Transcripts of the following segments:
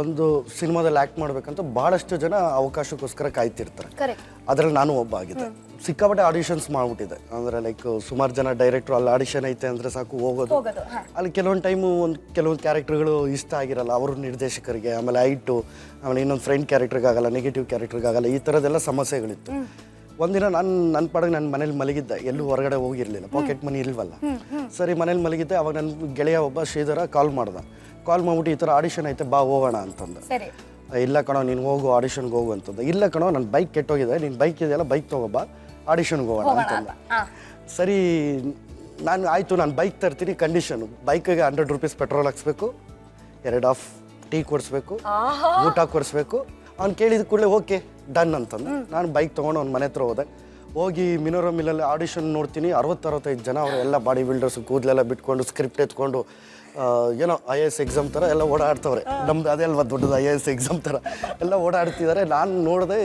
ಒಂದು ಸಿನಿಮಾದಲ್ಲಿ ಆ್ಯಕ್ಟ್ ಮಾಡಬೇಕಂತ ಭಾಳಷ್ಟು ಜನ ಅವಕಾಶಕ್ಕೋಸ್ಕರ ಕಾಯ್ತಿರ್ತಾರೆ. ಅದರಲ್ಲಿ ನಾನು ಒಬ್ಬ ಆಗಿದ್ದೆ. ಸಿಕ್ಕಾಪಟ್ಟೆ ಆಡಿಷನ್ಸ್ ಮಾಡ್ಬಿಟ್ಟಿದೆ. ಅಂದರೆ ಲೈಕ್ ಸುಮಾರು ಜನ ಡೈರೆಕ್ಟ್ರು ಅಲ್ಲಿ ಆಡಿಷನ್ ಐತೆ ಅಂದರೆ ಸಾಕು ಹೋಗೋದು. ಅಲ್ಲಿ ಕೆಲವೊಂದು ಟೈಮು ಕೆಲವೊಂದು ಕ್ಯಾರೆಕ್ಟರ್ಗಳು ಇಷ್ಟ ಆಗಿರಲ್ಲ ಅವರು ನಿರ್ದೇಶಕರಿಗೆ, ಆಮೇಲೆ ಹೈಟು, ಆಮೇಲೆ ಇನ್ನೊಂದು ಫ್ರೆಂಡ್ ಕ್ಯಾರೆಕ್ಟ್ರಿಗೆ ಆಗಲ್ಲ, ನೆಗೆಟಿವ್ ಕ್ಯಾರೆಕ್ಟ್ರಿಗೆ ಆಗಲ್ಲ, ಈ ಥರದ್ದೆಲ್ಲ ಸಮಸ್ಯೆಗಳಿತ್ತು. ಒಂದಿನ ನನ್ನ ಪಾಡಿಗೆ ನನ್ನ ಮನೇಲಿ ಮಲಗಿದ್ದೆ, ಎಲ್ಲೂ ಹೊರಗಡೆ ಹೋಗಿರಲಿಲ್ಲ, ಪಾಕೆಟ್ ಮನಿ ಇಲ್ವಲ್ಲ. ಸರಿ ಮನೇಲಿ ಮಲಗಿದ್ದೆ. ಅವಾಗ ನನ್ನ ಗೆಳೆಯ ಒಬ್ಬ ಶ್ರೀಧರ ಕಾಲ್ ಮಾಡ್ಬಿಟ್ಟು ಈ ಥರ ಆಡಿಷನ್ ಐತೆ ಬಾ ಹೋಗೋಣ ಅಂತಂದು. ಇಲ್ಲ ಕಣೋ ನೀನು ಹೋಗು ಆಡಿಷನ್ಗೆ ಹೋಗು ಅಂತಂದು. ಇಲ್ಲ ಕಣೋ ನನ್ನ ಬೈಕ್ ಕೆಟ್ಟೋಗಿದೆ, ನಿನ್ನ ಬೈಕ್ ಇದೆಯಲ್ಲ ಬೈಕ್ ತೊಗೊಬ ಆಡಿಷನ್ಗೆ ಹೋಗೋಣ ಅಂತಂದ. ಸರಿ ನಾನು ಆಯಿತು ನಾನು ಬೈಕ್ ತರ್ತೀನಿ, ಕಂಡೀಷನು ಬೈಕಿಗೆ 100 ರೂಪೀಸ್ ಪೆಟ್ರೋಲ್ ಹಾಕ್ಸ್ಬೇಕು, 2 ಆಫ್ ಟೀ ಕೊಡಿಸ್ಬೇಕು, ಊಟ ಕೊಡಿಸ್ಬೇಕು. ಅವ್ನು ಕೇಳಿದ ಕೂಡಲೇ ಓಕೆ ಡನ್ ಅಂತಂದು ನಾನು ಬೈಕ್ ತೊಗೊಂಡು ಅವ್ನ ಮನೆ ಹತ್ರ ಹೋಗಿ ಮಿನೋರ ಮಿಲ್ಲಲ್ಲಿ ಆಡಿಷನ್ ನೋಡ್ತೀನಿ. 60-65 ಜನ ಅವರು ಎಲ್ಲ ಬಾಡಿ ಬಿಲ್ಡರ್ಸ್, ಕೂದಲೆಲ್ಲ ಬಿಟ್ಕೊಂಡು ಸ್ಕ್ರಿಪ್ಟ್ ಎತ್ಕೊಂಡು ಏನೋ IAS ಎಕ್ಸಾಮ್ ಥರ ಎಲ್ಲ ಓಡಾಡ್ತವ್ರೆ. ನಮ್ದು ಅದೇ ಅಲ್ವಾ ದೊಡ್ಡದು IAS ಎಕ್ಸಾಮ್ ಥರ ಎಲ್ಲ ಓಡಾಡ್ತಿದ್ದಾರೆ. ನಾನು ನೋಡಿದೆ,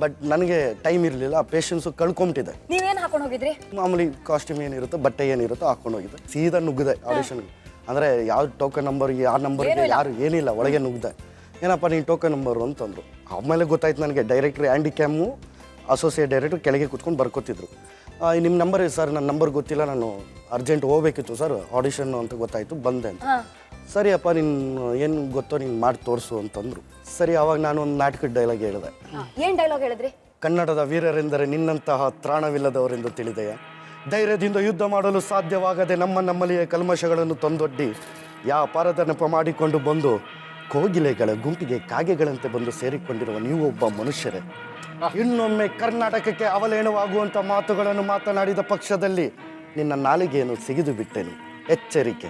ಬಟ್ ನನಗೆ ಟೈಮ್ ಇರಲಿಲ್ಲ, ಪೇಷನ್ಸು ಕಳ್ಕೊಂಬಿಟ್ಟಿದೆ. ನೀವೇನು ಹಾಕೊಂಡು ಹೋಗಿದ್ರಿ? ಮಾಮೂಲಿ ಕಾಸ್ಟ್ಯೂಮ್ ಏನಿರುತ್ತೋ, ಬಟ್ಟೆ ಏನಿರುತ್ತೋ ಹಾಕೊಂಡು ಹೋಗಿದ್ದೆ. ಸೀದಾ ನುಗ್ಗಿದೆ ಆಡಿಷನ್ಗೆ. ಅಂದರೆ ಯಾವ ಟೋಕನ್ ನಂಬರ್ಗೆ, ಯಾವ ನಂಬರ್ಗೆ ಯಾರು ಏನಿಲ್ಲ, ಒಳಗೆ ನುಗ್ಗಿದೆ. ಏನಪ್ಪ ನೀನು ಟೋಕನ್ ನಂಬರು ಅಂತಂದರು. ಆಮೇಲೆ ಗೊತ್ತಾಯ್ತು ನನಗೆ, ಡೈರೆಕ್ಟ್ರ್ ಆ್ಯಂಡಿ ಕ್ಯಾಮು ಅಸೋಸಿಯೇಟ್ ಡೈರೆಕ್ಟ್ರ್ ಕೆಳಗೆ ಕೂತ್ಕೊಂಡು ಬರ್ಕೋತಿದ್ರು. ನಿಮ್ಮ ನಂಬರ್ ಸರ್, ನನ್ನ ನಂಬರ್ ಗೊತ್ತಿಲ್ಲ, ನಾನು ಅರ್ಜೆಂಟ್ ಹೋಗ್ಬೇಕಿತ್ತು ಸರ್ ಆಡಿಷನ್ನು ಅಂತ ಗೊತ್ತಾಯಿತು, ಬಂದೆ ಅಂತ. ಸರಿ ಅಪ್ಪ ನೀನು ಏನು ಗೊತ್ತೋ ನೀನು ಮಾಡಿ ತೋರಿಸು ಅಂತಂದರು. ಸರಿ ಅವಾಗ ನಾನು ಒಂದು ನಾಟಕದ ಡೈಲಾಗ್ ಹೇಳಿದೆ. ಏನು ಡೈಲಾಗ್ ಹೇಳಿದ್ರಿ? ಕನ್ನಡದ ವೀರರೆಂದರೆ ನಿನ್ನಂತಹ ತ್ರಾಣವಿಲ್ಲದವರೆಂದು ತಿಳಿದೆಯಾ, ಧೈರ್ಯದಿಂದ ಯುದ್ಧ ಮಾಡಲು ಸಾಧ್ಯವಾಗದೆ ನಮ್ಮಲ್ಲಿಯೇ ಕಲ್ಮಶಗಳನ್ನು ತಂದೊಡ್ಡಿ ವ್ಯಾಪಾರದ ನೆಪ ಮಾಡಿಕೊಂಡು ಬಂದು ಕೋಗಿಲೆಗಳ ಗುಂಪಿಗೆ ಕಾಗೆಗಳಂತೆ ಬಂದು ಸೇರಿಕೊಂಡಿರುವ ನೀವು ಒಬ್ಬ ಮನುಷ್ಯರೇ. ಇನ್ನೊಮ್ಮೆ ಕರ್ನಾಟಕಕ್ಕೆ ಅವಲೇಣವಾಗುವಂಥ ಮಾತುಗಳನ್ನು ಮಾತನಾಡಿದ ಪಕ್ಷದಲ್ಲಿ ನಿನ್ನ ನಾಲಿಗೆಯನ್ನು ಸಿಗಿದು ಬಿಟ್ಟೆನು, ಎಚ್ಚರಿಕೆ.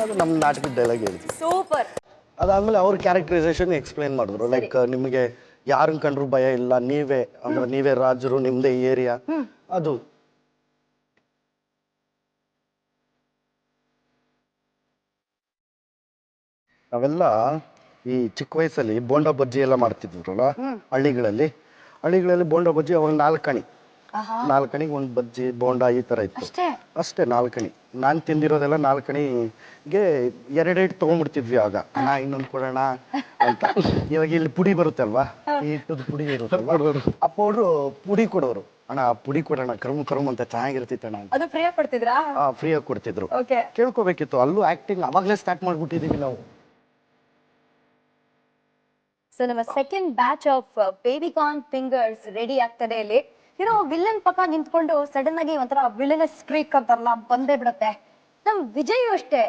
ಅದು ನಮ್ಮ ನಾಟಕದ ಡೈಲಾಗ್ ಹೇಳಿದ್ವಿ. ಸೂಪರ್. ಅದಾದಮೇಲೆ ಅವ್ರ ಕ್ಯಾರೆಕ್ಟರೈಸೇಷನ್ ಎಕ್ಸ್ಪ್ಲೇನ್ ಮಾಡಿದ್ರು. ಲೈಕ್ ನಿಮಗೆ ಯಾರನ್ನ ಕಂಡ್ರು ಭಯ ಇಲ್ಲ, ನೀವೇ ರಾಜರು, ನಿಮ್ಮದೇ ಏರಿಯಾ. ಅದು ನಾವೆಲ್ಲ ಈ ಚಿಕ್ಕ ವಯಸ್ಸಲ್ಲಿ ಬೋಂಡಾ ಬಜ್ಜಿ ಎಲ್ಲ ಮಾಡ್ತಿದ್ವಲ್ಲ ಹಳ್ಳಿಗಳಲ್ಲಿ ಬೋಂಡಾ ಬಜ್ಜಿ ಅವಾಗ 4 ಕಣಿ, 4 ಕಣಿಗೆ ಒಂದು ಬಜ್ಜಿ ಬೋಂಡಾ ಈ ಥರ ಇತ್ತು ಅಷ್ಟೇ. 4 ಕಣಿ ನಾನು ತಿಂದಿರೋದೆಲ್ಲ 4 ಕಣಿಗೆ 2 ತೊಗೊಂಡ್ಬಿಡ್ತಿದ್ವಿ ಆಗ. ಇನ್ನೊಂದು ಕೊಡೋಣ ಅಂತ. ಇವಾಗ ಇಲ್ಲಿ ಪುಡಿ ಬರುತ್ತೆ ಅಲ್ವಾ, ಈ ಹಿಟ್ಟದ ಪುಡಿ ಇರುತ್ತಲ್ವಾ, ಆ ಪೌಡ್ರು ಪುಡಿ ಕೊಡೋರು. ಅಣ್ಣ ಆ ಪುಡಿ ಕೊಡೋಣ, ಕರ್ಮ್ ಅಂತ ಚೆನ್ನಾಗಿರ್ತಿತ್ತಣ್ಣ. ಅದು ಫ್ರೀಯಾಗಿ ಕೊಡ್ತಿದ್ರಾ? ಫ್ರೀಯಾಗಿ ಕೊಡ್ತಿದ್ರು. ಕೇಳ್ಕೋಬೇಕಿತ್ತು. ಅಲ್ಲೂ ಆಕ್ಟಿಂಗ್ ಅವಾಗಲೇ ಸ್ಟಾರ್ಟ್ ಮಾಡ್ಬಿಟ್ಟಿದೀವಿ ನಾವು. ಸೊ ನಮ್ಮ second batch of baby corn fingers ready ಆಗ್ತದೆ. ಇಲ್ಲಿ ಇರೋ ವಿಲನ್ ಪಕ್ಕ ನಿಂತ್ಕೊಂಡು ಸಡನ್ ಆಗಿ ಒಂಥರ ವಿಲನಸ್ ಸ್ಟ್ರೀಕ್ ಅಂತಾರಲ್ಲ ಬಂದೇ ಬಿಡುತ್ತೆ. ನಮ್ ವಿಜಯ್ ಅಷ್ಟೇ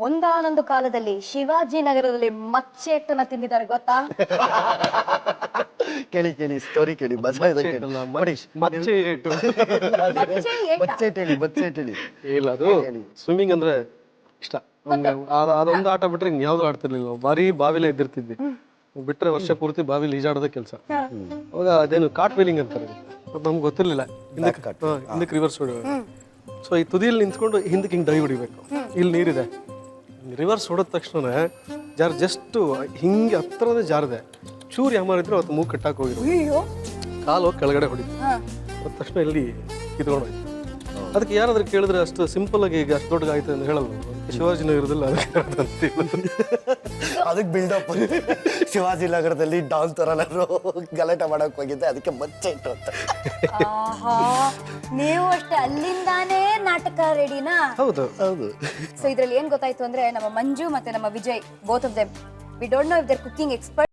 ಒಂದಾನೊಂದು ಕಾಲದಲ್ಲಿ ಶಿವಾಜಿನಗರದಲ್ಲಿ ಮಚ್ಚೆಟ್ಟನ್ನ ತಿಂದಿದ್ದಾರೆ, ಗೊತ್ತಾ? ಕೇಳಿ ಸ್ಟೋರಿ ಕೇಳಿ. ಇಲ್ಲ, ಅದು ಸ್ವಿಮ್ಮಿಂಗ್ ಅಂದ್ರೆ ಇಷ್ಟ. ಅದೊಂದು ಆಟ ಬಿಟ್ರೆ ಯಾವ್ದು ಆಡ್ತಿರ್ಲಿಲ್ಲ. ಬಾರಿ ಬಾವಿಲೇ ಇದ್ದಿರ್ತಿದ್ವಿ. ಬಿಟ್ರೆ ವರ್ಷ ಪೂರ್ತಿ ಬಾವಿಲಿ ಈಜಾಡೋದೇ ಕೆಲಸ. ಅವಾಗ ಅದೇನು ಕಾಟ್ ವೀಲಿಂಗ್ ಅಂತಾರೆ, ನಮ್ಗೆ ಗೊತ್ತಿರ್ಲಿಲ್ಲ. ಹಿಂದಕ್ಕೆ ರಿವರ್ಸ್ ಹೊಡಿಬೇಕು. ಸೊ ಈ ತುದಿಯಲ್ಲಿ ನಿಂತ್ಕೊಂಡು ಹಿಂದಕ್ಕೆ ಹಿಂಗೆ ಡೈ ಹೊಡಿಬೇಕು. ಇಲ್ಲಿ ನೀರಿದೆ, ರಿವರ್ಸ್ ಹೊಡೆದ ತಕ್ಷಣ ಜಸ್ಟ್ ಹಿಂಗೆ ಹತ್ರನೇ ಜಾರದೆ, ಚೂರು ಯಾಮಾರಿದ್ರು ಅವತ್ತು ಮೂಗು ಕಟ್ಟಾಕ್ ಹೋಗಿರೋ, ಕಾಲು ಹೋಗಿ ಕೆಳಗಡೆ ಹೊಡಿತು. ಅದ ತಕ್ಷಣ ಇಲ್ಲಿ ಕಿತ್ಕೊಂಡೋಯ್ತು. ಅದಕ್ಕೆ ಯಾರಾದ್ರೂ ಕೇಳಿದ್ರೆ ಅಷ್ಟು ಸಿಂಪಲ್ ಆಗಿ ಈಗ ಅಷ್ಟು ದೊಡ್ಡ ಆಯ್ತು ಅಂತ ಹೇಳಲ್ಲ. ಶಿವಾಜಿನಗರದಲ್ಲಿ ಅದಕ್ಕೆ ಬಿಲ್ಡಪ್. ಶಿವಾಜಿನಗರದಲ್ಲಿ ಡಾನ್ ತರ ಗಲಾಟೆ ಮಾಡಕ್ ಹೋಗಿದ್ದೆ, ಅದಕ್ಕೆ ಮಚ್ಚೆ ಇಟ್ಟು ಅಂತ. ನೀವು ಅಷ್ಟೇ ಅಲ್ಲಿಂದಾನೇ ನಾಟಕ ರೆಡಿನಾ? ಹೌದು. ಸೊ ಇದ್ರಲ್ಲಿ ಏನ್ ಗೊತ್ತಾಯ್ತು ಅಂದ್ರೆ ನಮ್ಮ ಮಂಜು ಮತ್ತೆ ನಮ್ಮ Vijay, both of them, we don't know if they're cooking expert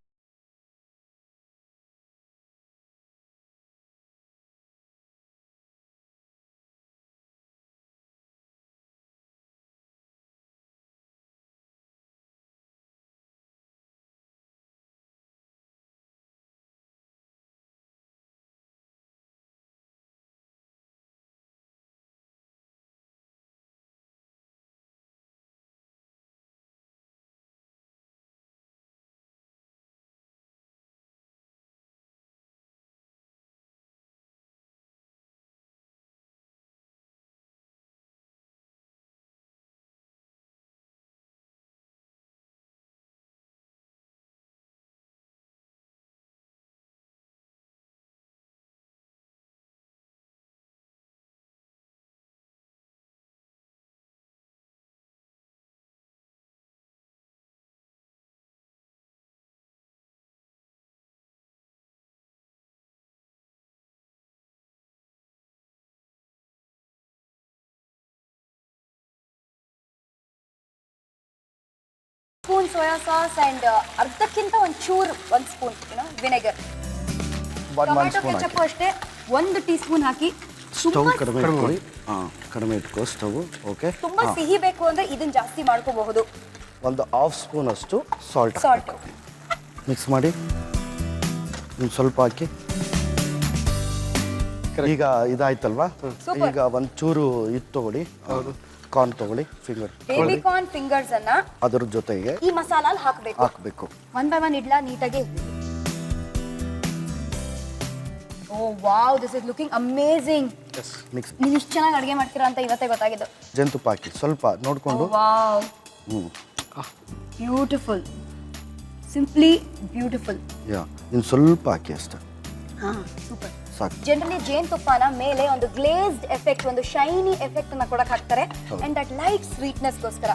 spoon soya sauce and ಅರ್ಧಕ್ಕಿಂತ ಒಂದು ಸ್ಪೂನ್ ವಿನೆಗರ್. ಟೊಮ್ಯಾಟೊ ಕೆಚಪ್ ಅಷ್ಟೇ 1 ಟೀ ಸ್ಪೂನ್ ಹಾಕಿ. ಸ್ಟವ್ ಕಡಿಮೆ ಇಟ್ಕೊಳ್ಳಿ. ಕಡಿಮೆ ಇಟ್ಕೋ ಸ್ಟವ್. ಓಕೆ. ತುಂಬಾ ಸಿಹಿ ಬೇಕು ಅಂದ್ರೆ ಇದನ್ನ ಜಾಸ್ತಿ ಮಾಡ್ಕೋಬಹುದು. ಒಂದು ½ ಸ್ಪೂನ್ ಅಷ್ಟು ಸಾಲ್ಟ್ ಮಿಕ್ಸ್ ಮಾಡಿ ಸ್ವಲ್ಪ ಹಾಕಿ. ಈಗ ಇದಾಯ್ತಲ್ವಾ, ಈಗ ಒಂಚೂರು ಇದು ತಗೊಳ್ಳಿ, ಕಾರ್ನ್ ತಗೊಳ್ಳಿ, ಬೇಬಿ ಕಾರ್ನ್ ಫಿಂಗರ್ಸ್ ಅನ್ನ ಅದ್ರ ಜೊತೆಗೆ ಈ ಮಸಾಲ ಹಾಕಬೇಕು. 1 by 1 ಇಡ್ಲಾ ನೀಟಾಗಿ. Oh wow, this is looking amazing. ನೀವು ಇಷ್ಟು ಚೆನ್ನಾಗಿ ಅಡುಗೆ ಮಾಡ್ತೀರಾ ಅಂತ ಇವತ್ತೇ ಗೊತ್ತಾಗಿದ್ದು. ಜೇನುತುಪ್ಪ ಹಾಕಿ ಸ್ವಲ್ಪ ನೋಡ್ಕೊಂಡು. Wow, beautiful, simply beautiful. ಇನ್ನು ಸ್ವಲ್ಪ ಹಾಕಿ ಅಷ್ಟೇ. ಸೂಪರ್. ಸಾಕು. ಜನರಲಿ ಜೇನುತುಪ್ಪನ ಮೇಲೆ ಒಂದು ಗ್ಲೇಸ್ಡ್ ಎಫೆಕ್ಟ್, ಒಂದು ಶೈನಿ ಎಫೆಕ್ಟ್ ಅನ್ನ ಕೊಡಕ್ ಹಾಕ್ತಾರೆ. ಅಂಡ್ ದಟ್ ಲೈಟ್ ಸ್ವೀಟ್ನೆಸ್ ಗೋಸ್ಕರ.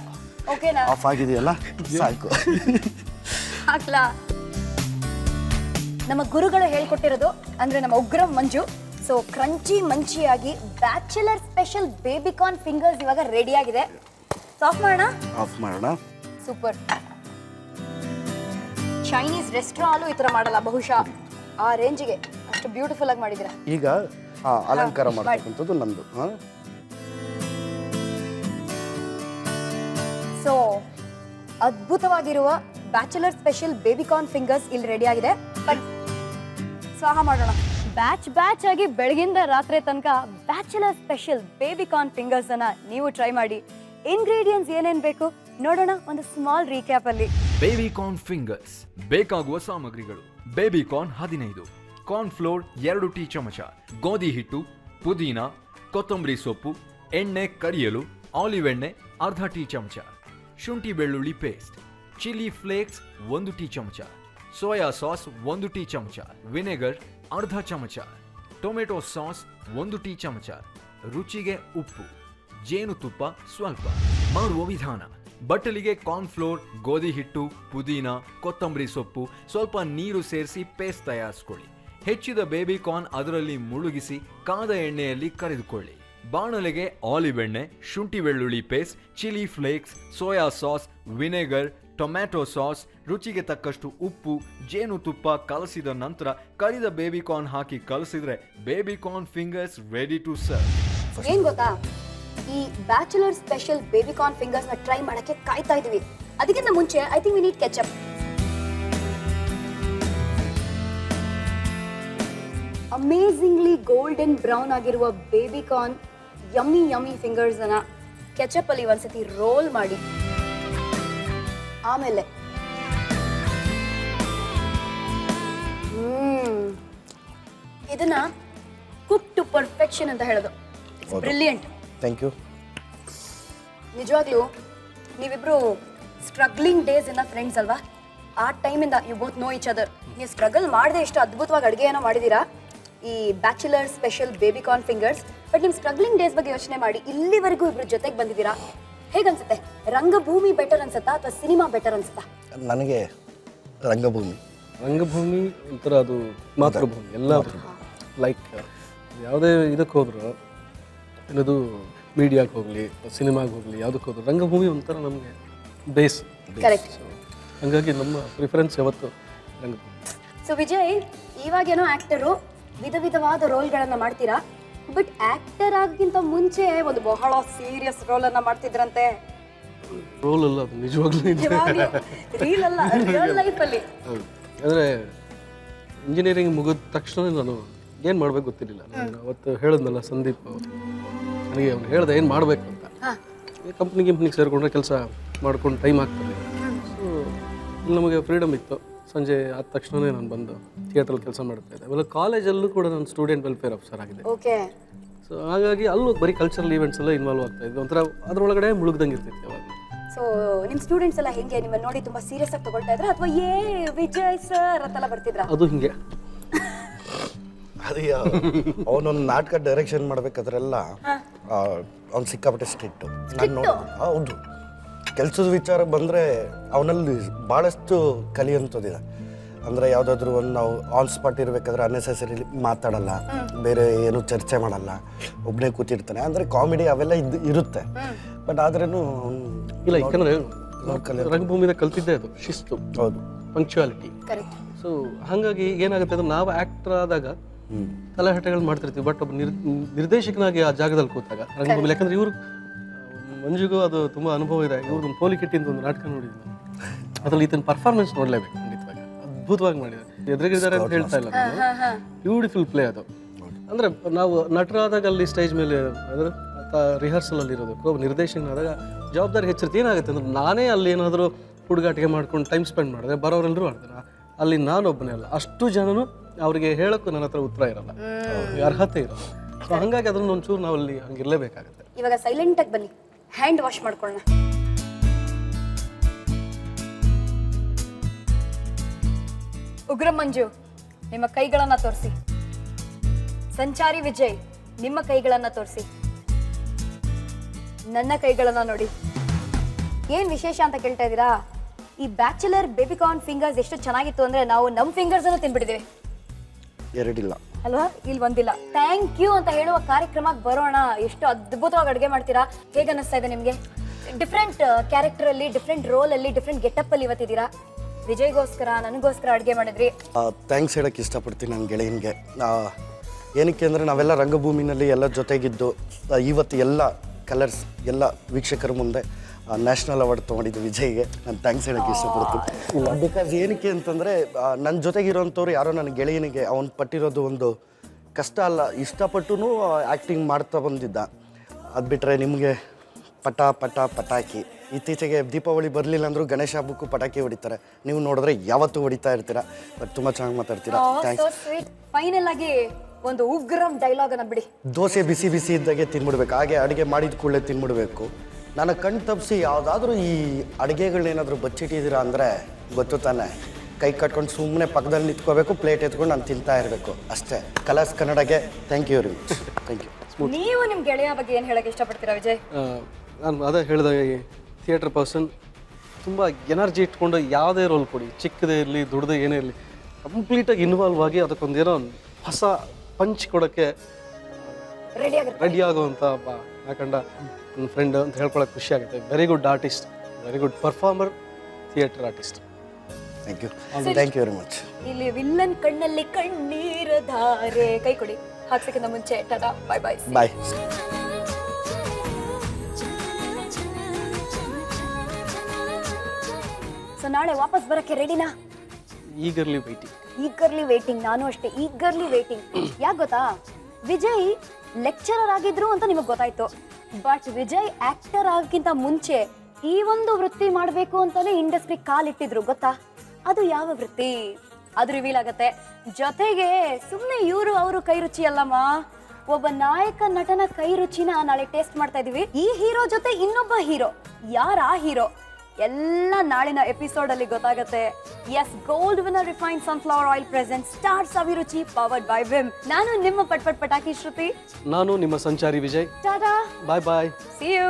ಓಕೆನಾ? ಆಫ್ ಆಗಿದೆಯಲ್ಲ, ಸಾಕು. ಹಾಕ್ಲಾ? ನಮ್ಮ ಗುರುಗಳು ಹೇಳ್ಕೊಟ್ಟಿರೋದು ಅಂದ್ರೆ ನಮ್ಮ ಉಗ್ರಂ ಮಂಜು. ಸೊ ಮಂಚಿಯಾಗಿ bachelor special baby corn fingers ಇವಾಗ ರೆಡಿ ಆಗಿದೆ. ಆಫ್ ಮಾಡೋಣ. ಸೂಪರ್. ಚೈನೀಸ್ ರೆಸ್ಟೋರೆಂಟ್ ಈ ತರ ಮಾಡಲ್ಲ ಬಹುಶಃ, ಆ ರೇಂಜಿಗೆ ಅಷ್ಟು ಬ್ಯೂಟಿಫುಲ್ ಆಗಿ ಮಾಡಿದಿರ. ಈಗ ಅಲಂಕಾರ ಮಾಡತಕ್ಕಂಥದ್ದು ನಂದು. ಸೊ ಅದ್ಭುತವಾಗಿರುವ bachelor special baby corn fingers ಇಲ್ಲಿ ರೆಡಿ ಆಗಿದೆ. ಸ್ವಾಹ ಮಾಡೋಣ. ಬ್ಯಾಚ್ ಆಗಿ ಬೆಳಗಿಂದ ರಾತ್ರಿ ತನಕ bachelor special baby corn fingers ಅನ್ನ ನೀವು ಟ್ರೈ ಮಾಡಿ. ಇಂಗ್ರೀಡಿಯೆಂಟ್ಸ್ ಏನೇನ್ ಬೇಕು ನೋಡೋಣ ಒಂದು ಸ್ಮಾಲ್ ರೀಕ್ಯಾಪ್ ಅಲ್ಲಿ. ಬೇಬಿ ಕಾರ್ನ್ ಫಿಂಗರ್ಸ್ ಬೇಕಾಗುವ ಸಾಮಗ್ರಿಗಳು: baby corn 15, corn flour 2 tea ಚಮಚ, ಗೋಧಿ ಹಿಟ್ಟು, ಪುದೀನ, ಕೊತ್ತಂಬರಿ ಸೊಪ್ಪು, ಎಣ್ಣೆ ಕರಿಯಲು, ಆಲಿವ್ ಎಣ್ಣೆ ಅರ್ಧ ಟೀ ಚಮಚ, ಶುಂಠಿ ಬೆಳ್ಳುಳ್ಳಿ ಪೇಸ್ಟ್, ಚಿಲ್ಲಿ ಫ್ಲೇಕ್ಸ್ 1 ಟೀ ಚಮಚ, ಸೋಯಾ ಸಾಸ್ 1 ಟೀ ಚಮಚ, ವಿನೆಗರ್ ಅರ್ಧ ಚಮಚ, ಟೊಮೆಟೊ ಸಾಸ್ 1 ಟೀ ಚಮಚ, ರುಚಿಗೆ ಉಪ್ಪು, ಜೇನುತುಪ್ಪ ಸ್ವಲ್ಪ. ಮಾಡುವ ವಿಧಾನ: ಬಟ್ಟಲಿಗೆ ಕಾರ್ನ್ ಫ್ಲೋರ್, ಗೋಧಿ ಹಿಟ್ಟು, ಪುದೀನ, ಕೊತ್ತಂಬರಿ ಸೊಪ್ಪು, ಸ್ವಲ್ಪ ನೀರು ಸೇರಿಸಿ ಪೇಸ್ಟ್ ತಯಾರಿಸಿಕೊಳ್ಳಿ. ಹೆಚ್ಚಿದ ಬೇಬಿ ಕಾರ್ನ್ ಅದರಲ್ಲಿ ಮುಳುಗಿಸಿ ಕಾದ ಎಣ್ಣೆಯಲ್ಲಿ ಕರೆದುಕೊಳ್ಳಿ. ಬಾಣಲೆಗೆ ಆಲಿವ್ ಎಣ್ಣೆ, ಶುಂಠಿ ಬೆಳ್ಳುಳ್ಳಿ paste, chilli flakes, soya sauce, vinegar, tomato sauce, ರುಚಿಗೆ ತಕ್ಕಷ್ಟು ಉಪ್ಪು, ಜೇನುತುಪ್ಪ ಕಲಸಿದ ನಂತರ ಕರಿದ ಬೇಬಿ ಕಾರ್ನ್ ಹಾಕಿ ಕಲಸಿದ್ರೆ baby corn fingers ready to serve. ಏನ್ ಗೊತ್ತಾ, ಈ bachelor special baby corn fingers ನ ಟ್ರೈ ಮಾಡಕ್ಕೆ ಕಾಯ್ತಾ ಇದೀವಿ. ಅದಕ್ಕಿಂತ ಮುಂಚೆ I think we need ketchup. Amazingly golden brown ಆಗಿರುವ ಬೇಬಿ ಕಾರ್ನ್ ಯಮ್ಮಿ ಫಿಂಗರ್ಸ್ ಅನ್ನ ಕೆಚಪ್ ಅಲ್ಲಿ ಒಂದ್ಸತಿ ರೋಲ್ ಮಾಡಿ, ಆಮೇಲೆ ಇದನ್ನ ಕುಕ್ ಟು ಪರ್ಫೆಕ್ಷನ್ ಅಂತ ಹೇಳೋದು. ಬ್ರಿಲಿಯಂಟ್. Thank you. ನಿಜವಾಗ್ಲೂ ನೀವಿಬ್ರು ಸ್ಟ್ರಗ್ಲಿಂಗ್ ಡೇಸ್ ಇನ್ನ ಫ್ರೆಂಡ್ಸ್ ಅಲ್ವಾ? ಆ ಟೈಮಿಂದ you both know each other. ನೀವು ಸ್ಟ್ರಗಲ್ ಮಾಡದೆ ಎಷ್ಟು ಅದ್ಭುತವಾಗಿ ಅಡುಗೆ ಏನೋ ಮಾಡಿದ್ದೀರಾ ಈ bachelor special baby corn fingers. But ನಿಮ್ಮ ಸ್ಟ್ರಗ್ಲಿಂಗ್ ಡೇಸ್ ಬಗ್ಗೆ ಯೋಚನೆ ಮಾಡಿ ಇಲ್ಲಿವರೆಗೂ ಇಬ್ರು ಜೊತೆಗೆ ಬಂದಿದ್ದೀರಾ. ಹೇಗನ್ಸುತ್ತೆ? ರಂಗಭೂಮಿ ಬೆಟರ್ ಅನ್ಸುತ್ತಾ ಅಥವಾ ಸಿನಿಮಾ ಬೆಟರ್ ಅನ್ಸುತ್ತಾ? ನನಗೆ ರಂಗಭೂಮಿ ಒಂಥರ ಅದು ಮಾತೃಭೂಮಿ. ಎಲ್ಲ ಲೈಕ್ ಯಾವುದೇ ಇದಕ್ಕೆ ಹೋದ್ರು, ಏನದು ಮೀಡಿಯಾಕ್ಕೆ ಹೋಗಲಿ, ಸಿನಿಮಾಗೆ ಹೋಗಲಿ, ಯಾವುದಕ್ಕೆ ಹೋದ್ರು ರಂಗಭೂಮಿ ಒಂಥರ ನಮಗೆ ಬೇಸ್. ಕರೆಕ್ಟ್. ಹಾಗಾಗಿ ನಮ್ಮ ಪ್ರಿಫರೆನ್ಸ್ ಯಾವತ್ತು ರಂಗಭೂಮಿ. ಸೊ ವಿಜಯ್, ಇವಾಗೇನೋ ಆಕ್ಟರು ವಿಧವಾದ ರೋಲ್ಗಳನ್ನ ಮಾಡ್ತೀರಾ, ಬಟ್ ಆಕ್ಟರ್ ಆಗೋಕ್ಕಿಂತ ಮುಂಚೆ ಒಂದು ಬಹಳ ಸೀರಿಯಸ್ ರೋಲ್ ಅನ್ನ ಮಾಡ್ತಿದ್ರಂತೆ. ರೋಲ್ ಅಲ್ಲ, ಅದು ನಿಜವಾಗ್ಲೂ ರೀಲ್ ಅಲ್ಲ, ರಿಯಲ್ ಲೈಫ್ ಅಲ್ಲಿ. ಅಂದರೆ ಇಂಜಿನಿಯರಿಂಗ್ ಮುಗಿದ ತಕ್ಷಣ ನಾನು ಏನು ಮಾಡ್ಬೇಕು ಗೊತ್ತಿರಲಿಲ್ಲ. ನಾನು ಅವತ್ತು ಹೇಳಿದ್ನಲ್ಲ ಸಂದೀಪ್, ನನಗೆ ಅವ್ನು ಹೇಳ್ದೆ ಏನು ಮಾಡಬೇಕು ಅಂತ. ಕಂಪ್ನಿಗೆ ಸೇರಿಕೊಂಡ್ರೆ ಕೆಲಸ ಮಾಡ್ಕೊಂಡು ಟೈಮ್ ಆಗ್ತದೆ. ಸೊ ಇಲ್ಲಿ ನಮಗೆ ಫ್ರೀಡಮ್ ಇತ್ತು. ಸಂಜೆ ಆದ ತಕ್ಷಣವೇ ನಾನು ಬಂದು ಥಿಯೇಟ್ರಲ್ಲಿ ಕೆಲಸ ಮಾಡ್ತಾ ಇದ್ದೆ. ಆಮೇಲೆ ಕಾಲೇಜಲ್ಲೂ ಕೂಡ ನಾನು ಸ್ಟೂಡೆಂಟ್ ವೆಲ್ಫೇರ್ ಆಫೀಸರ್ ಆಗಿದೆ. ಓಕೆ. ಸೊ ಹಾಗಾಗಿ ಅಲ್ಲೂ ಬರೀ ಕಲ್ಚರಲ್ ಈವೆಂಟ್ಸ್ ಎಲ್ಲ ಇನ್ವಾಲ್ವ್ ಆಗ್ತಾ ಇದ್ವಿ. ಒಂಥರ ಅದರೊಳಗಡೆ ಮುಳುಗ್ದಂಗೆ ಇರ್ತಿತ್ತು ಯಾವಾಗ. ಸೊ ನಿಮ್ಮ ಸ್ಟೂಡೆಂಟ್ಸ್ ಎಲ್ಲ ಹೆಂಗೆ ನಿಮ್ಮ ನೋಡಿ ತುಂಬಾ ಸೀರಿಯಸ್ ಆಗಿ ತಗೊಳ್ತಾ ಇದ್ರ ಅಥವಾ ವಿಜಯ್ ಸರ್ ಅಂತೆಲ್ಲ ಬರ್ತಿದ್ರ? ಅದು ಹಿಂಗೆ ಅದು ಅವನೊಂದು ನಾಟಕ ಡೈರೆಕ್ಷನ್ ಮಾಡ್ಬೇಕಾದ್ರೆಲ್ಲ ಅವ್ನು ಸಿಕ್ಕಾಪಟ್ಟೆ ಸ್ಟ್ರಿಕ್ಟು. ನಾನು ನೋಡಿ, ಹೌದು, ಕೆಲಸದ ವಿಚಾರ ಬಂದರೆ ಅವನಲ್ಲಿ ಭಾಳಷ್ಟು ಕಲಿಯುವಂಥದ್ದಿದೆ. ಅಂದರೆ ಯಾವುದಾದ್ರೂ ಒಂದು ನಾವು ಆನ್ ಸ್ಪಾಟ್ ಇರಬೇಕಾದ್ರೆ ಅನ್ನೆಸೆಸರಿ ಮಾತಾಡಲ್ಲ, ಬೇರೆ ಏನು ಚರ್ಚೆ ಮಾಡಲ್ಲ, ಒಬ್ಬನೇ ಕೂತಿರ್ತಾನೆ. ಅಂದರೆ ಕಾಮಿಡಿ ಅವೆಲ್ಲ ಇರುತ್ತೆ. ಬಟ್ ಆದ್ರೂ ಇಲ್ಲ, ಯಾಕಂದರೆ ರಂಗಭೂಮಿದ ಕಲ್ತಿದ್ದೆ ಅದು ಶಿಸ್ತು, ಹೌದು, ಪಂಕ್ಚುಯಾಲಿಟಿ. ಕರೆಕ್ಟ್. ಸೊ ಹಾಗಾಗಿ ಏನಾಗುತ್ತೆ ಅಂದ್ರೆ ನಾವು ಆಕ್ಟರ್ ಆದಾಗ ತಲೆಹಟಗಳು ಮಾಡ್ತಿರ್ತೀವಿ, ಬಟ್ ಒಬ್ಬ ನಿರ್ದೇಶಕನಾಗಿ ಆ ಜಾಗದಲ್ಲಿ ಕೂತಾಗ ರಂಗಭೂಮಿ, ಯಾಕಂದ್ರೆ ಇವರು ಮಂಜುಗೂ ಅದು ತುಂಬಾ ಅನುಭವ ಇದೆ. ಇವ್ರದ್ದು ಪೋಲಿಕಿಟ್ಟಿಂದ ಒಂದು ನಾಟಕ ನೋಡಿದ್ವಿ ನಾವು, ಅದ್ರಲ್ಲಿ ಈತನ ಪರ್ಫಾರ್ಮೆನ್ಸ್ ನೋಡ್ಲೇಬೇಕು, ಖಂಡಿತವಾಗಿ ಅದ್ಭುತವಾಗಿ ಮಾಡಿದ್ದಾರೆ. ಎದುರಿಗಿದ್ದಾರೆ ಅಂತ ಹೇಳ್ತಾ ಇಲ್ಲ, ಬ್ಯೂಟಿಫುಲ್ ಪ್ಲೇ ಅದು. ಅಂದ್ರೆ ನಾವು ನಟರಾದಾಗ ಅಲ್ಲಿ ಸ್ಟೇಜ್ ಮೇಲೆ ಅಂದ್ರೆ ರಿಹರ್ಸಲ್ ಅಲ್ಲಿ ಇರೋದು, ನಿರ್ದೇಶಕನಾದಾಗ ಜವಾಬ್ದಾರಿ ಹೆಚ್ಚಿರುತ್ತೆ. ಏನಾಗುತ್ತೆ ಅಂದ್ರೆ ನಾನೇ ಅಲ್ಲಿ ಏನಾದರೂ ಹುಡುಗಾಟಿಗೆ ಮಾಡ್ಕೊಂಡು ಟೈಮ್ ಸ್ಪೆಂಡ್ ಮಾಡಿದ್ರೆ ಬರೋರೆಲ್ಲರೂ ಮಾಡ್ತಾರೆ, ಅಲ್ಲಿ ನಾನೊಬ್ಬನೇ ಅಲ್ಲ, ಅಷ್ಟು ಜನನು ಅವರಿಗೆ ಹೇಳೋಕ್ಕೂ ನನ್ನ ಹತ್ರ ಉತ್ತರ ಇರಲ್ಲ, ಅರ್ಹತೆ ಇರಲ್ಲ. ಸೊ ಹಾಗಾಗಿ ಅದನ್ನ ಒಂಚೂರು ನಾವಲ್ಲಿ ಹಂಗಿರ್ಲೇಬೇಕಾಗುತ್ತೆ. ಇವಾಗ ಸೈಲೆಂಟ್ ಆಗಿ ಬನ್ನಿ, ಹ್ಯಾಂಡ್ ವಾಶ್ ಮಾಡ್ಕೊಳ್ಳೋಣ. ಉಗ್ರ ಮಂಜು, ನಿಮ್ಮ ಕೈಗಳನ್ನ ತೋರಿಸಿ. ಸಂಚಾರಿ ವಿಜಯ್, ನಿಮ್ಮ ಕೈಗಳನ್ನ ತೋರಿಸಿ. ನನ್ನ ಕೈಗಳನ್ನ ನೋಡಿ. ಏನ್ ವಿಶೇಷ ಅಂತ ಕೇಳ್ತಾ ಇದ್ದೀರಾ? ಈ ಬ್ಯಾಚುಲರ್ ಬೇಬಿಕಾರ್ನ್ ಫಿಂಗರ್ಸ್ ಎಷ್ಟು ಚೆನ್ನಾಗಿತ್ತು ಅಂದ್ರೆ ನಾವು ನಮ್ ಫಿಂಗರ್ಸ್ ಅನ್ನು ತಿನ್ಬಿಟ್ಟಿದ್ದೇವೆ. ಎರಡಿಲ್ಲ ಅಲ್ವಾ? ಇಲ್ಲಿ ಒಂದಿಲ್ಲ. ಥ್ಯಾಂಕ್ ಯು ಅಂತ ಹೇಳುವ ಕಾರ್ಯಕ್ರಮಕ್ಕೆ ಬರೋಣ. ಎಷ್ಟು ಅದ್ಭುತವಾಗಿ ಅಡುಗೆ ಮಾಡ್ತೀರಾ, ಹೇಗೆ ಅನ್ನಿಸ್ತಾ ಇದೆ ನಿಮ್ಗೆ? ಡಿಫ್ರೆಂಟ್ ಕ್ಯಾರೆಕ್ಟರ್ ಅಲ್ಲಿ, ಡಿಫ್ರೆಂಟ್ ರೋಲ್ ಅಲ್ಲಿ, ಡಿಫ್ರೆಂಟ್ ಗೆಟಪ್ ಅಲ್ಲಿ ಇವತ್ತಿದ್ದೀರಾ. ವಿಜಯ್ಗೋಸ್ಕರ, ನನಗೋಸ್ಕರ ಅಡುಗೆ ಮಾಡಿದ್ರಿ. ಥ್ಯಾಂಕ್ಸ್ ಹೇಳಕ್ಕೆ ಇಷ್ಟಪಡ್ತೀನಿ ನನ್ನ ಗೆಳೆಯನಿಗೆ. ಏನಕ್ಕೆ ಅಂದರೆ ನಾವೆಲ್ಲ ರಂಗಭೂಮಿನಲ್ಲಿ ಎಲ್ಲ ಜೊತೆಗಿದ್ದು ಇವತ್ತು ಎಲ್ಲ ಕಲರ್ಸ್ ಎಲ್ಲ ವೀಕ್ಷಕರ ಮುಂದೆ ನ್ಯಾಷನಲ್ ಅವಾರ್ಡ್ ತೊಗೊಂಡಿದ್ದು ವಿಜಯ್ಗೆ ನಾನು ಥ್ಯಾಂಕ್ಸ್ ಹೇಳೋಕ್ಕೆ ಇಷ್ಟಪಡ್ತೀನಿ. ಬಿಕಾಸ್ ಏನಕ್ಕೆ ಅಂತಂದರೆ ನನ್ನ ಜೊತೆಗಿರೋಂಥವ್ರು ಯಾರೋ ನನ್ನ ಗೆಳೆಯನಿಗೆ ಅವ್ನು ಪಟ್ಟಿರೋದು ಒಂದು ಕಷ್ಟ ಅಲ್ಲ, ಇಷ್ಟಪಟ್ಟು ಆ್ಯಕ್ಟಿಂಗ್ ಮಾಡ್ತಾ ಬಂದಿದ್ದ. ಅದು ಬಿಟ್ಟರೆ ನಿಮಗೆ ಪಟಾಕಿ ಇತ್ತೀಚೆಗೆ ದೀಪಾವಳಿ ಬರಲಿಲ್ಲ ಅಂದರೂ ಗಣೇಶ ಹಬ್ಬಕ್ಕೂ ಪಟಾಕಿ ಹೊಡಿತಾರೆ. ನೀವು ನೋಡಿದ್ರೆ ಯಾವತ್ತೂ ಹೊಡಿತಾ ಇರ್ತೀರಾ, ಬಟ್ ತುಂಬ ಚೆನ್ನಾಗಿ ಮಾತಾಡ್ತೀರಾ. ಥ್ಯಾಂಕ್ಸ್. ಫೈನಲ್ ಆಗಿ ಒಂದು ಉಗ್ರಂ ಡೈಲಾಗ್ ಅನ್ನ ಬಿಡಿ. ದೋಸೆ ಬಿಸಿ ಬಿಸಿ ಇದ್ದಾಗೆ ತಿನ್ಬಿಡ್ಬೇಕು, ಹಾಗೆ ಅಡುಗೆ ಮಾಡಿದ ಕೂಡಲೇ ತಿನ್ಬಿಡ್ಬೇಕು. ನಾನು ಕಣ್ ತಪ್ಪಿಸಿ ಯಾವುದಾದ್ರೂ ಈ ಅಡುಗೆಗಳನ್ನೇನಾದರೂ ಬಚ್ಚಿಟ್ಟಿದ್ದೀರಾ ಅಂದರೆ ಗೊತ್ತು ತಾನೆ, ಕೈ ಕಟ್ಕೊಂಡು ಸುಮ್ಮನೆ ಪಕ್ಕದಲ್ಲಿ ನಿಂತ್ಕೋಬೇಕು, ಪ್ಲೇಟ್ ಎತ್ಕೊಂಡು ನಾನು ತಿಂತಾ ಇರಬೇಕು ಅಷ್ಟೇ. ಕಲರ್ಸ್ ಕನ್ನಡಗೆ thank you very much. Thank you. ನೀವು ನಿಮ್ಮ ಗೆಳೆಯ ಬಗ್ಗೆ ಏನು ಹೇಳಕ್ಕೆ ಇಷ್ಟಪಡ್ತೀರಾ ವಿಜಯ್? ನಾನು ಅದೇ ಹೇಳಿದಾಗ ಥಿಯೇಟರ್ ಪರ್ಸನ್ ತುಂಬ ಎನರ್ಜಿ ಇಟ್ಕೊಂಡು ಯಾವುದೇ ರೋಲ್ ಕೊಡಿ, ಚಿಕ್ಕದೇ ಇರಲಿ ದೊಡ್ಡದೇ ಏನೇ ಇರಲಿ, ಕಂಪ್ಲೀಟಾಗಿ ಇನ್ವಾಲ್ವ್ ಆಗಿ ಅದಕ್ಕೊಂದೇನೋ ಹೊಸ ಪಂಚ್ ಕೊಡೋಕ್ಕೆ ರೆಡಿ ಆಗುವಂಥ ಒಬ್ಬ ಯಾಕಂಡ ನನ್ನ ಫ್ರೆಂಡ್ ಅಂತ ಹೇಳ್ಕೊಳಕ್ಕೆ ಖುಷಿ ಆಗುತ್ತೆ. Very good artist, very good performer, theatre artist. Thank you. Thank you very much. ಇಲ್ಲಿ ವಿಲ್ಲನ್ ಕಣ್ಣಲ್ಲಿ ಕಣ್ಣೀರ ಧಾರೆ. ಕೈ ಕೊಡಿ. ಹಾಕ್ಸಕ್ಕಿಂತ ಮುಂಚೆ ಟಾಟಾ, ಬಾಯ್ ಬಾಯ್ ಬಾಯ್. ಸೊ ನಾಳೆ ವಾಪಸ್ ಬರಕ್ಕೆ ರೆಡಿನಾ? Eagerly waiting. Eagerly waiting. ನಾನು ಅಷ್ಟೇ ಈಗರ್ಲಿ ವೇಟಿಂಗ್. ಯಾಕೆ ಗೊತ್ತಾ, ವಿಜಯ್ ಲೆಕ್ಚರರ್ ಆಗಿದ್ರು ಅಂತ ನಿಮಗೆ ಗೊತ್ತಾಯ್ತು, ಬಟ್ ವಿಜಯ್ ಆಕ್ಟರ್ ಆಗಕ್ಕಿಂತ ಮುಂಚೆ ಈ ಒಂದು ವೃತ್ತಿ ಮಾಡಬೇಕು ಅಂತಾನೆ ಇಂಡಸ್ಟ್ರಿ ಕಾಲಿಟ್ಟಿದ್ರು. ಗೊತ್ತಾ ಅದು ಯಾವ ವೃತ್ತಿ? ಅದು ರಿವೀಲ್ ಆಗತ್ತೆ. ಜೊತೆಗೆ ಸುಮ್ಮನೆ ಇವರು ಅವರು ಕೈ ರುಚಿ ಅಲ್ಲಮ್ಮ, ಒಬ್ಬ ನಾಯಕ ನಟನ ಕೈ ರುಚಿನ ನಾಳೆ ಟೇಸ್ಟ್ ಮಾಡ್ತಾ ಇದೀವಿ. ಈ ಹೀರೋ ಜೊತೆ ಇನ್ನೊಬ್ಬ ಹೀರೋ, ಯಾರ ಆ ಹೀರೋ ಎಲ್ಲ ನಾಳಿನ ಎಪಿಸೋಡ್ ಅಲ್ಲಿ ಗೊತ್ತಾಗತ್ತೆ. Yes, gold winner refined sunflower oil present star Saviruchi powered by Vim. ನಾನು ನಿಮ್ಮ ಪಟಾಕಿ ಶ್ರುತಿ. ನಾನು ನಿಮ್ಮ Sanchari Vijay. Tata, bye bye. See you.